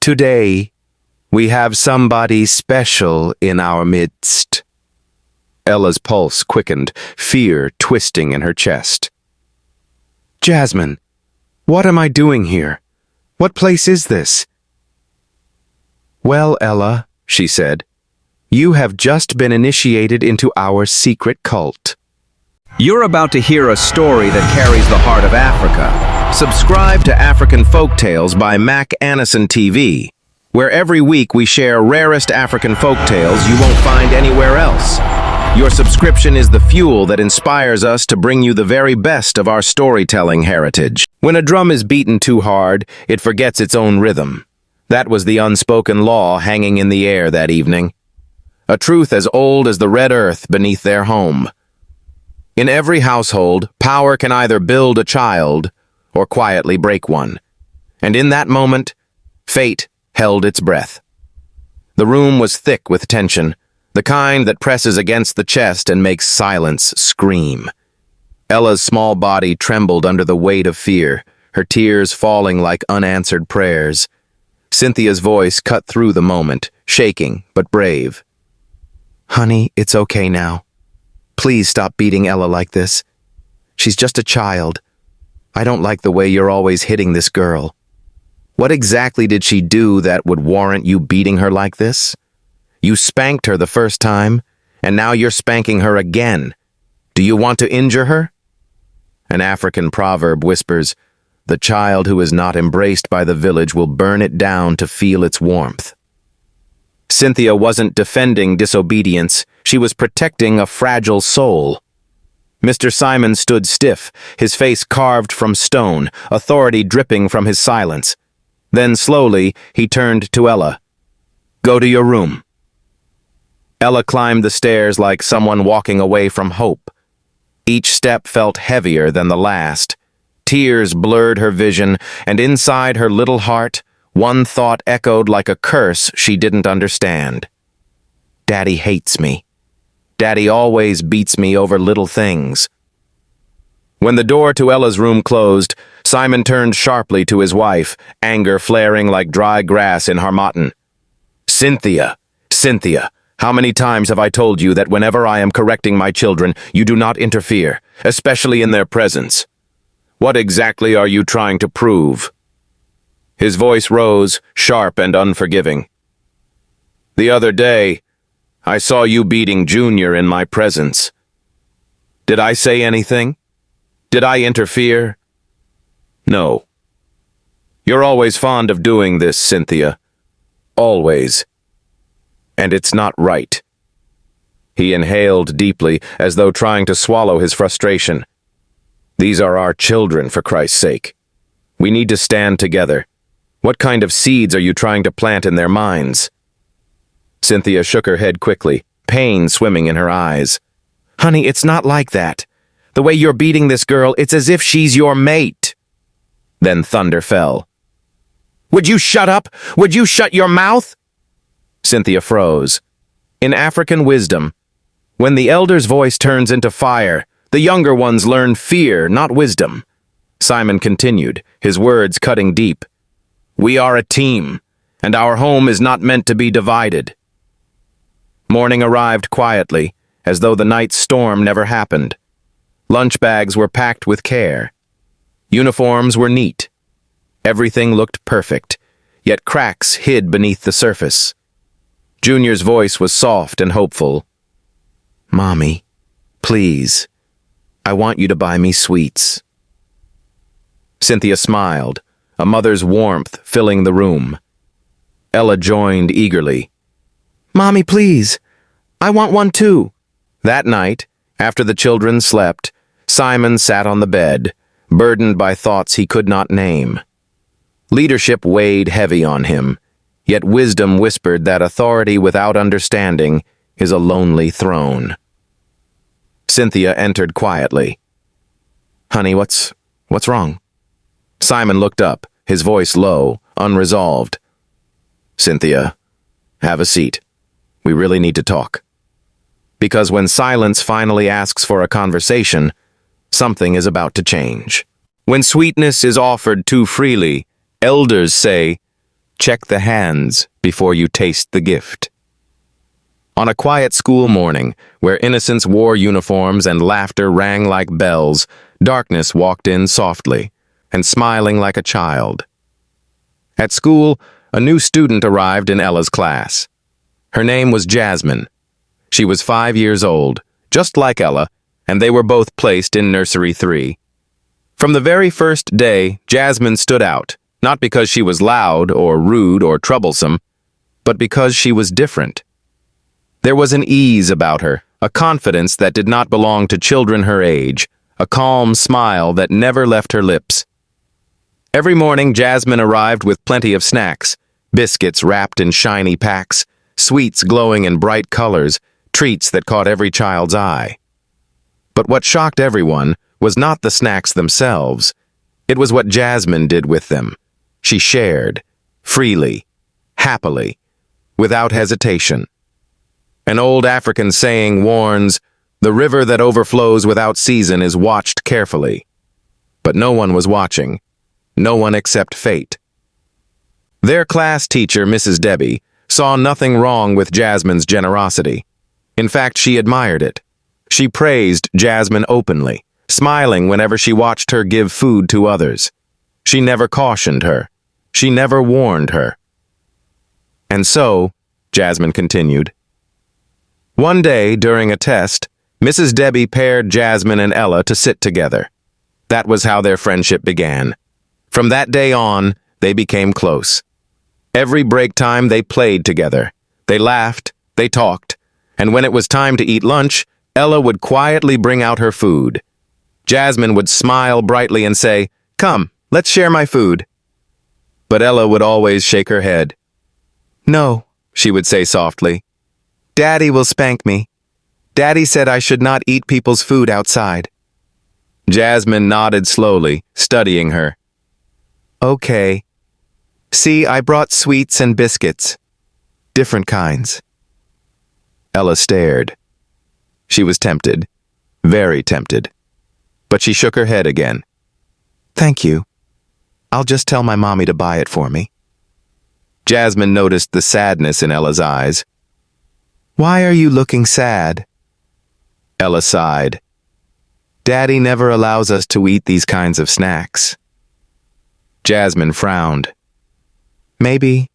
Today, we have somebody special in our midst. Ella's pulse quickened, fear twisting in her chest. Jasmine, what am I doing here? What place is this? Well, Ella, she said, you have just been initiated into our secret cult. You're about to hear a story that carries the heart of Africa. Subscribe to African Folktales by MaC-Anison TV, where every week we share rarest African folktales you won't find anywhere else. Your subscription is the fuel that inspires us to bring you the very best of our storytelling heritage. When a drum is beaten too hard, it forgets its own rhythm. That was the unspoken law hanging in the air that evening. A truth as old as the red earth beneath their home. In every household, power can either build a child or quietly break one. And in that moment, fate held its breath. The room was thick with tension, the kind that presses against the chest and makes silence scream. Ella's small body trembled under the weight of fear, her tears falling like unanswered prayers. Cynthia's voice cut through the moment, shaking but brave. Honey, it's okay now. Please stop beating Ella like this. She's just a child. I don't like the way you're always hitting this girl. What exactly did she do that would warrant you beating her like this? You spanked her the first time, and now you're spanking her again. Do you want to injure her? An African proverb whispers, the child who is not embraced by the village will burn it down to feel its warmth. Cynthia wasn't defending disobedience, she was protecting a fragile soul. Mr. Simon stood stiff, his face carved from stone, authority dripping from his silence. Then slowly, he turned to Ella. Go to your room. Ella climbed the stairs like someone walking away from hope. Each step felt heavier than the last. Tears blurred her vision, and inside her little heart, one thought echoed like a curse she didn't understand. Daddy hates me. Daddy always beats me over little things. When the door to Ella's room closed, Simon turned sharply to his wife, anger flaring like dry grass in Harmattan. Cynthia, how many times have I told you that whenever I am correcting my children, you do not interfere, especially in their presence? What exactly are you trying to prove? His voice rose, sharp and unforgiving. The other day, I saw you beating Junior in my presence. Did I say anything? Did I interfere? No. You're always fond of doing this, Cynthia. Always. And it's not right. He inhaled deeply, as though trying to swallow his frustration. These are our children, for Christ's sake. We need to stand together. What kind of seeds are you trying to plant in their minds? Cynthia shook her head quickly, pain swimming in her eyes. Honey, it's not like that. The way you're beating this girl, it's as if she's your mate. Then thunder fell. Would you shut up? Would you shut your mouth? Cynthia froze. In African wisdom, when the elder's voice turns into fire, the younger ones learn fear, not wisdom. Simon continued, his words cutting deep. We are a team, and our home is not meant to be divided. Morning arrived quietly, as though the night's storm never happened. Lunch bags were packed with care. Uniforms were neat. Everything looked perfect, yet cracks hid beneath the surface. Junior's voice was soft and hopeful. Mommy, please, I want you to buy me sweets. Cynthia smiled, a mother's warmth filling the room. Ella joined eagerly. Mommy, please, I want one too. That night, after the children slept, Simon sat on the bed, burdened by thoughts he could not name. Leadership weighed heavy on him, yet wisdom whispered that authority without understanding is a lonely throne. Cynthia entered quietly. Honey, what's wrong? Simon looked up, his voice low, unresolved. Cynthia, have a seat. We really need to talk. Because when silence finally asks for a conversation, something is about to change. When sweetness is offered too freely, elders say, Check the hands before you taste the gift. On a quiet school morning, where innocence wore uniforms and laughter rang like bells, darkness walked in softly and smiling like a child. At school, a new student arrived in Ella's class. Her name was Jasmine. She was 5 years old, just like Ella, and they were both placed in Nursery 3. From the very first day, Jasmine stood out, not because she was loud or rude or troublesome, but because she was different. There was an ease about her, a confidence that did not belong to children her age, a calm smile that never left her lips. Every morning, Jasmine arrived with plenty of snacks, biscuits wrapped in shiny packs, sweets glowing in bright colors, treats that caught every child's eye. But what shocked everyone was not the snacks themselves. It was what Jasmine did with them. She shared, freely, happily, without hesitation. An old African saying warns, "The river that overflows without season is watched carefully." But no one was watching. No one except fate. Their class teacher, Mrs. Debbie, saw nothing wrong with Jasmine's generosity. In fact, she admired it. She praised Jasmine openly, smiling whenever she watched her give food to others. She never cautioned her. She never warned her. And so, Jasmine continued, one day, during a test, Mrs. Debbie paired Jasmine and Ella to sit together. That was how their friendship began. From that day on, they became close. Every break time, they played together. They laughed, they talked, and when it was time to eat lunch, Ella would quietly bring out her food. Jasmine would smile brightly and say, "Come, let's share my food." But Ella would always shake her head. "No," she would say softly. "Daddy will spank me. Daddy said I should not eat people's food outside." Jasmine nodded slowly, studying her. "Okay. See, I brought sweets and biscuits. Different kinds." Ella stared. She was tempted, very tempted. But she shook her head again. "Thank you. I'll just tell my mommy to buy it for me." Jasmine noticed the sadness in Ella's eyes. "Why are you looking sad?" Ella sighed. "Daddy never allows us to eat these kinds of snacks." Jasmine frowned. "Maybe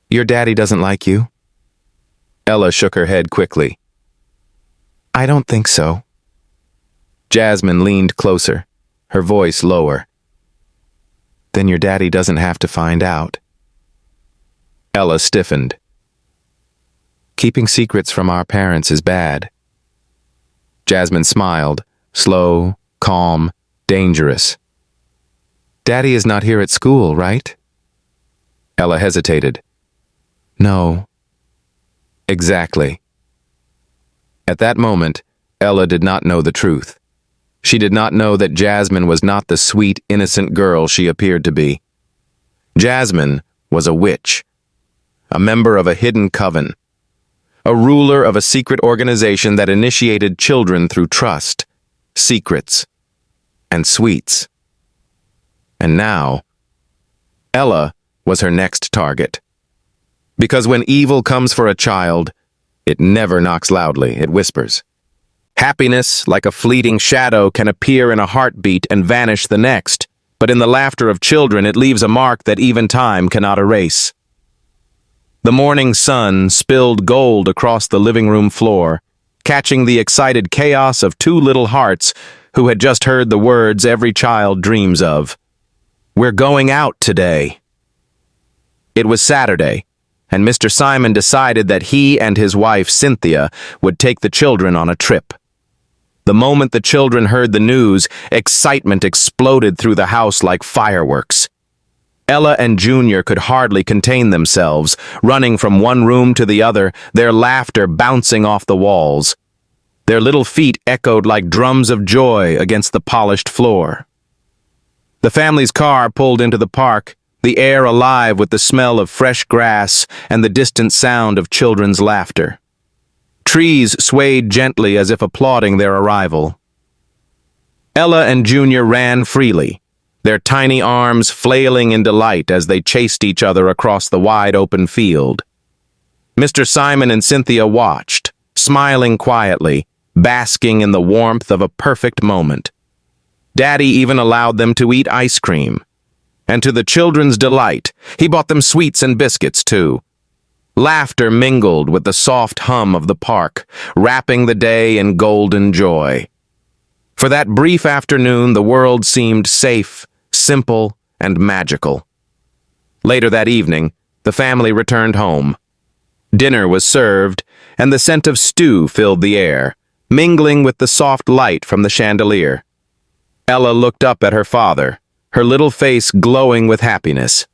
your daddy doesn't like you?" Ella shook her head quickly. "I don't think so." Jasmine leaned closer, her voice lower. "Then your daddy doesn't have to find out." Ella stiffened. "Keeping secrets from our parents is bad." Jasmine smiled, slow, calm, dangerous. "Daddy is not here at school, right?" Ella hesitated. "No." "Exactly." At that moment, Ella did not know the truth. She did not know that Jasmine was not the sweet, innocent girl she appeared to be. Jasmine was a witch, a member of a hidden coven, a ruler of a secret organization that initiated children through trust, secrets, and sweets. And now, Ella was her next target. Because when evil comes for a child, it never knocks loudly, it whispers. Happiness, like a fleeting shadow, can appear in a heartbeat and vanish the next, but in the laughter of children it leaves a mark that even time cannot erase. The morning sun spilled gold across the living room floor, catching the excited chaos of two little hearts who had just heard the words every child dreams of. "We're going out today." It was Saturday, and Mr. Simon decided that he and his wife, Cynthia, would take the children on a trip. The moment the children heard the news, excitement exploded through the house like fireworks. Ella and Junior could hardly contain themselves, running from one room to the other, their laughter bouncing off the walls. Their little feet echoed like drums of joy against the polished floor. The family's car pulled into the park, the air alive with the smell of fresh grass and the distant sound of children's laughter. Trees swayed gently as if applauding their arrival. Ella and Junior ran freely, their tiny arms flailing in delight as they chased each other across the wide open field. Mr. Simon and Cynthia watched, smiling quietly, basking in the warmth of a perfect moment. Daddy even allowed them to eat ice cream. And to the children's delight, he bought them sweets and biscuits too. Laughter mingled with the soft hum of the park, wrapping the day in golden joy. For that brief afternoon, the world seemed safe, simple, and magical. Later that evening, the family returned home. Dinner was served, and the scent of stew filled the air, mingling with the soft light from the chandelier. Ella looked up at her father, her little face glowing with happiness.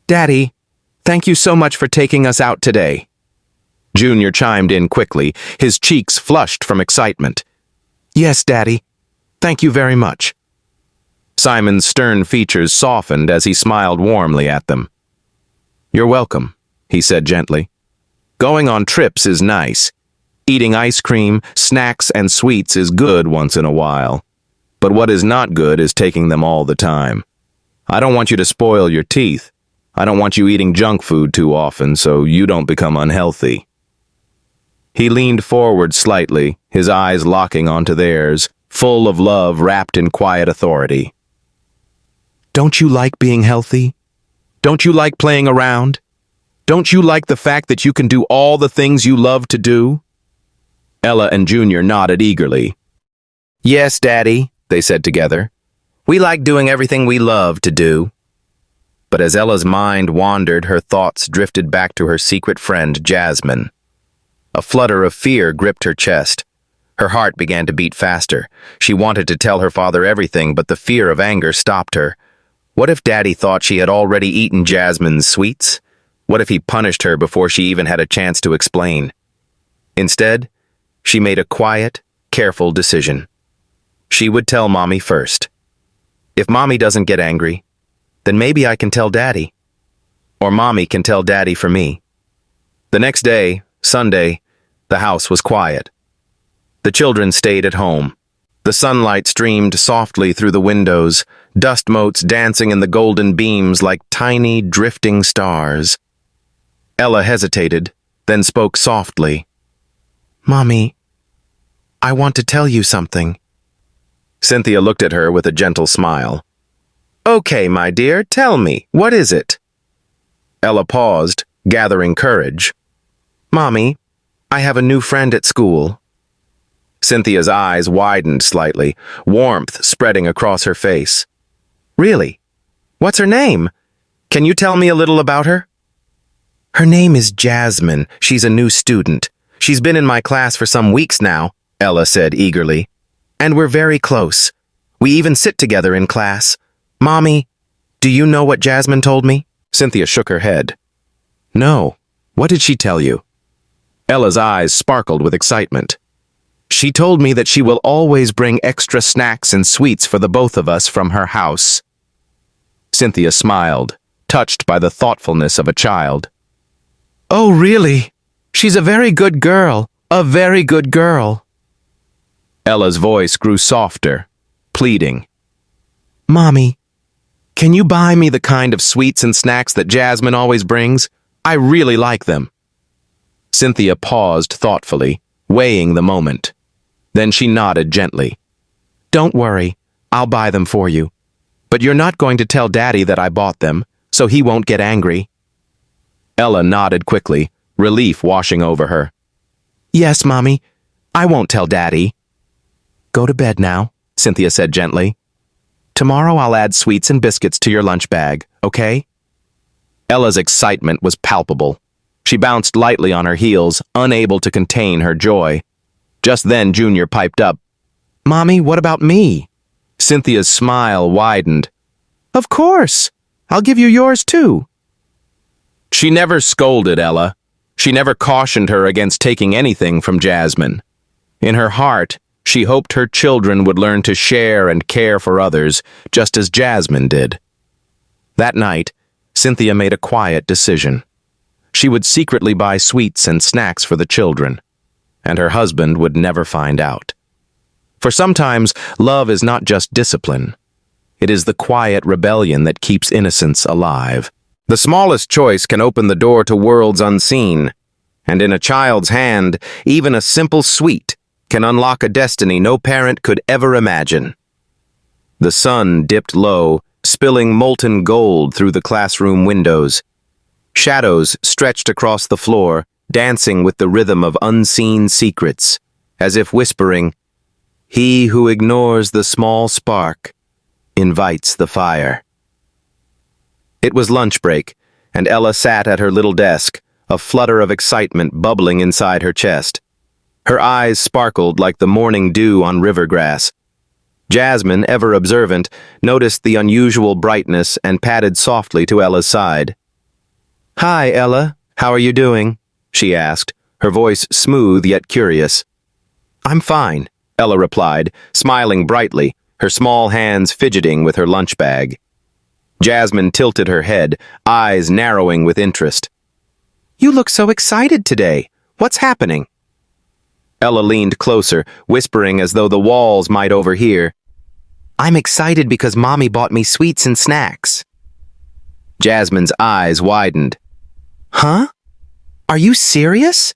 "Daddy, thank you so much for taking us out today." Junior chimed in quickly, his cheeks flushed from excitement. "Yes, Daddy. Thank you very much." Simon's stern features softened as he smiled warmly at them. "You're welcome," he said gently. "Going on trips is nice. Eating ice cream, snacks, and sweets is good once in a while. But what is not good is taking them all the time. I don't want you to spoil your teeth. I don't want you eating junk food too often so you don't become unhealthy." He leaned forward slightly, his eyes locking onto theirs, full of love wrapped in quiet authority. "Don't you like being healthy? Don't you like playing around? Don't you like the fact that you can do all the things you love to do?" Ella and Junior nodded eagerly. "Yes, Daddy," they said together. "We like doing everything we love to do." But as Ella's mind wandered, her thoughts drifted back to her secret friend, Jasmine. A flutter of fear gripped her chest. Her heart began to beat faster. She wanted to tell her father everything, but the fear of anger stopped her. What if Daddy thought she had already eaten Jasmine's sweets? What if he punished her before she even had a chance to explain? Instead, she made a quiet, careful decision. She would tell Mommy first. If Mommy doesn't get angry, then maybe I can tell Daddy. Or Mommy can tell Daddy for me. The next day, Sunday, the house was quiet. The children stayed at home. The sunlight streamed softly through the windows, dust motes dancing in the golden beams like tiny, drifting stars. Ella hesitated, then spoke softly. "Mommy, I want to tell you something." Cynthia looked at her with a gentle smile. "Okay, my dear, tell me, what is it?" Ella paused, gathering courage. "Mommy, I have a new friend at school." Cynthia's eyes widened slightly, warmth spreading across her face. "Really? What's her name? Can you tell me a little about her?" "Her name is Jasmine. She's a new student. She's been in my class for some weeks now," Ella said eagerly. "And we're very close. We even sit together in class. Mommy, do you know what Jasmine told me?" Cynthia shook her head. "No. What did she tell you?" Ella's eyes sparkled with excitement. "She told me that she will always bring extra snacks and sweets for the both of us from her house." Cynthia smiled, touched by the thoughtfulness of a child. "Oh, really? She's a very good girl. A very good girl." Ella's voice grew softer, pleading. "Mommy, can you buy me the kind of sweets and snacks that Jasmine always brings? I really like them." Cynthia paused thoughtfully, weighing the moment. Then she nodded gently. "Don't worry, I'll buy them for you. But you're not going to tell Daddy that I bought them, so he won't get angry." Ella nodded quickly, relief washing over her. "Yes, Mommy, I won't tell Daddy." "Go to bed now," Cynthia said gently. "Tomorrow I'll add sweets and biscuits to your lunch bag, okay?" Ella's excitement was palpable. She bounced lightly on her heels, unable to contain her joy. Just then Junior piped up. "Mommy, what about me?" Cynthia's smile widened. "Of course. I'll give you yours too." She never scolded Ella. She never cautioned her against taking anything from Jasmine. In her heart, she hoped her children would learn to share and care for others, just as Jasmine did. That night, Cynthia made a quiet decision. She would secretly buy sweets and snacks for the children, and her husband would never find out. For sometimes, love is not just discipline. It is the quiet rebellion that keeps innocence alive. The smallest choice can open the door to worlds unseen, and in a child's hand, even a simple sweet can unlock a destiny no parent could ever imagine. The sun dipped low, spilling molten gold through the classroom windows. Shadows stretched across the floor, dancing with the rhythm of unseen secrets, as if whispering, "He who ignores the small spark invites the fire." It was lunch break, and Ella sat at her little desk, a flutter of excitement bubbling inside her chest. Her eyes sparkled like the morning dew on river grass. Jasmine, ever observant, noticed the unusual brightness and padded softly to Ella's side. "Hi, Ella. How are you doing?" she asked, her voice smooth yet curious. "I'm fine," Ella replied, smiling brightly, her small hands fidgeting with her lunch bag. Jasmine tilted her head, eyes narrowing with interest. "You look so excited today. What's happening?" Ella leaned closer, whispering as though the walls might overhear. "I'm excited because Mommy bought me sweets and snacks." Jasmine's eyes widened. "Huh? Are you serious?"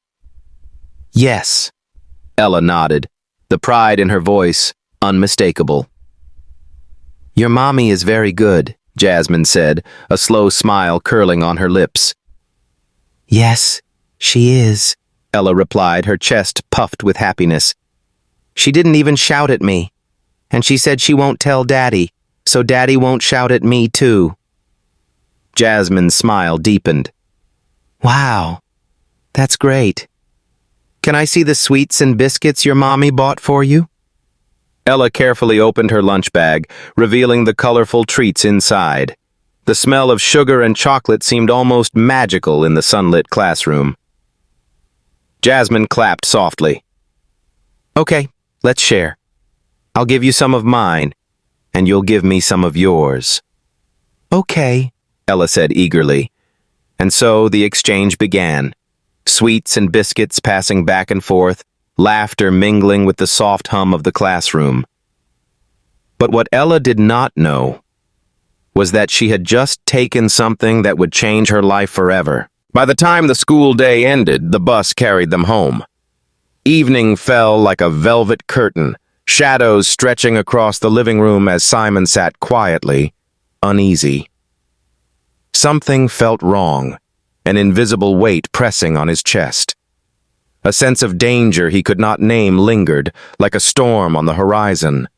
"Yes," Ella nodded, the pride in her voice unmistakable. "Your mommy is very good," Jasmine said, a slow smile curling on her lips. "Yes, she is," Ella replied, her chest puffed with happiness. "She didn't even shout at me, and she said she won't tell Daddy, so Daddy won't shout at me too." Jasmine's smile deepened. "Wow, that's great. Can I see the sweets and biscuits your mommy bought for you?" Ella carefully opened her lunch bag, revealing the colorful treats inside. The smell of sugar and chocolate seemed almost magical in the sunlit classroom. Jasmine clapped softly. "Okay, let's share. I'll give you some of mine, and you'll give me some of yours." "Okay," Ella said eagerly. And so the exchange began, sweets and biscuits passing back and forth, laughter mingling with the soft hum of the classroom. But what Ella did not know was that she had just taken something that would change her life forever. By the time the school day ended, the bus carried them home. Evening fell like a velvet curtain, shadows stretching across the living room as Simon sat quietly, uneasy. Something felt wrong, an invisible weight pressing on his chest. A sense of danger he could not name lingered, like a storm on the horizon.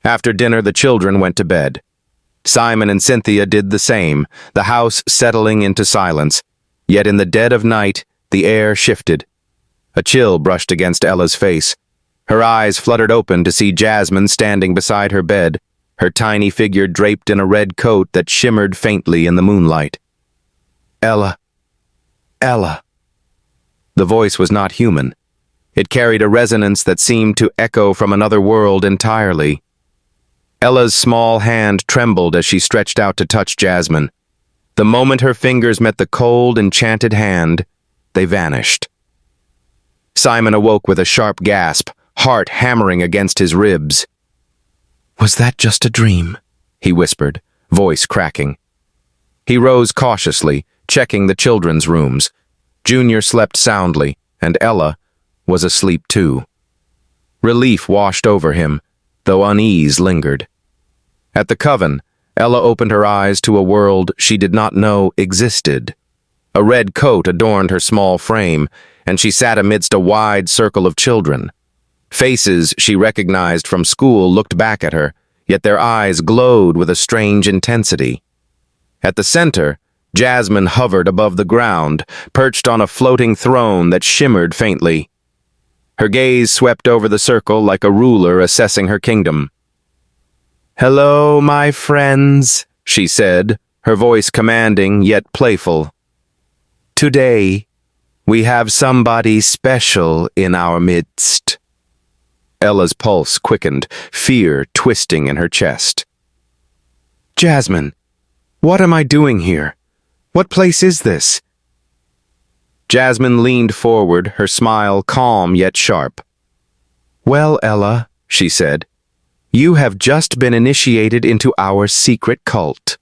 After dinner, the children went to bed. Simon and Cynthia did the same, the house settling into silence. Yet in the dead of night, the air shifted. A chill brushed against Ella's face. Her eyes fluttered open to see Jasmine standing beside her bed, her tiny figure draped in a red coat that shimmered faintly in the moonlight. "Ella. Ella." The voice was not human. It carried a resonance that seemed to echo from another world entirely. Ella's small hand trembled as she stretched out to touch Jasmine. The moment her fingers met the cold, enchanted hand, they vanished. Simon awoke with a sharp gasp, heart hammering against his ribs. "Was that just a dream?" he whispered, voice cracking. He rose cautiously, checking the children's rooms. Junior slept soundly, and Ella was asleep too. Relief washed over him, though unease lingered. At the coven, Ella opened her eyes to a world she did not know existed. A red coat adorned her small frame, and she sat amidst a wide circle of children. Faces she recognized from school looked back at her, yet their eyes glowed with a strange intensity. At the center, Jasmine hovered above the ground, perched on a floating throne that shimmered faintly. Her gaze swept over the circle like a ruler assessing her kingdom. "Hello, my friends," she said, her voice commanding yet playful. "Today, we have somebody special in our midst." Ella's pulse quickened, fear twisting in her chest. "Jasmine, what am I doing here? What place is this?" Jasmine leaned forward, her smile calm yet sharp. "Well, Ella," she said, You have just been initiated into our secret cult.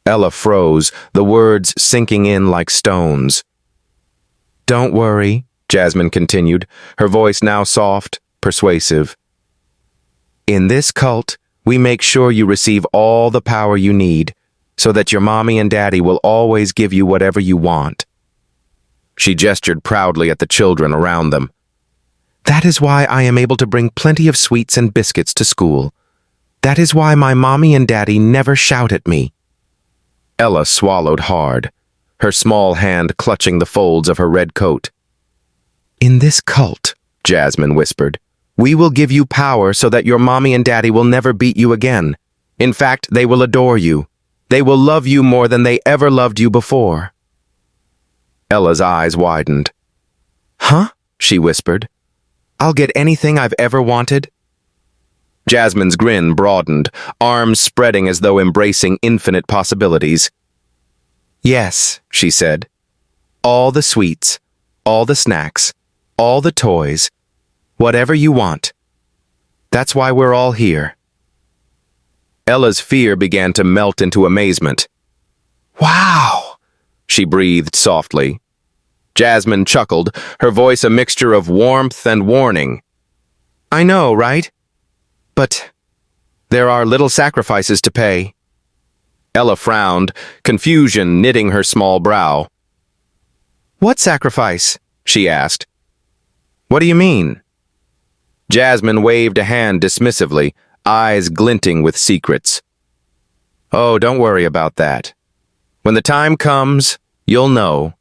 Ella froze, the words sinking in like stones. Don't worry, Jasmine continued, her voice now soft, persuasive. In this cult, we make sure you receive all the power you need, so that your mommy and daddy will always give you whatever you want. She gestured proudly at the children around them. That is why I am able to bring plenty of sweets and biscuits to school. That is why my mommy and daddy never shout at me. Ella swallowed hard, her small hand clutching the folds of her red coat. In this cult, Jasmine whispered, we will give you power so that your mommy and daddy will never beat you again. In fact, they will adore you. They will love you more than they ever loved you before. Ella's eyes widened. Huh? She whispered. I'll get anything I've ever wanted? Jasmine's grin broadened, arms spreading as though embracing infinite possibilities. Yes, she said. All the sweets, all the snacks, all the toys, whatever you want. That's why we're all here. Ella's fear began to melt into amazement. Wow, she breathed softly. Jasmine chuckled, her voice a mixture of warmth and warning. I know, right? But there are little sacrifices to pay. Ella frowned, confusion knitting her small brow. What sacrifice? She asked. What do you mean? Jasmine waved a hand dismissively, eyes glinting with secrets. Oh, don't worry about that. When the time comes, you'll know.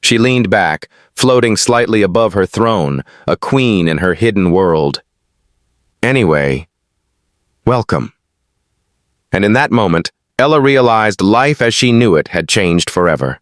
She leaned back, floating slightly above her throne, a queen in her hidden world. Anyway, welcome. And in that moment, Ella realized life as she knew it had changed forever.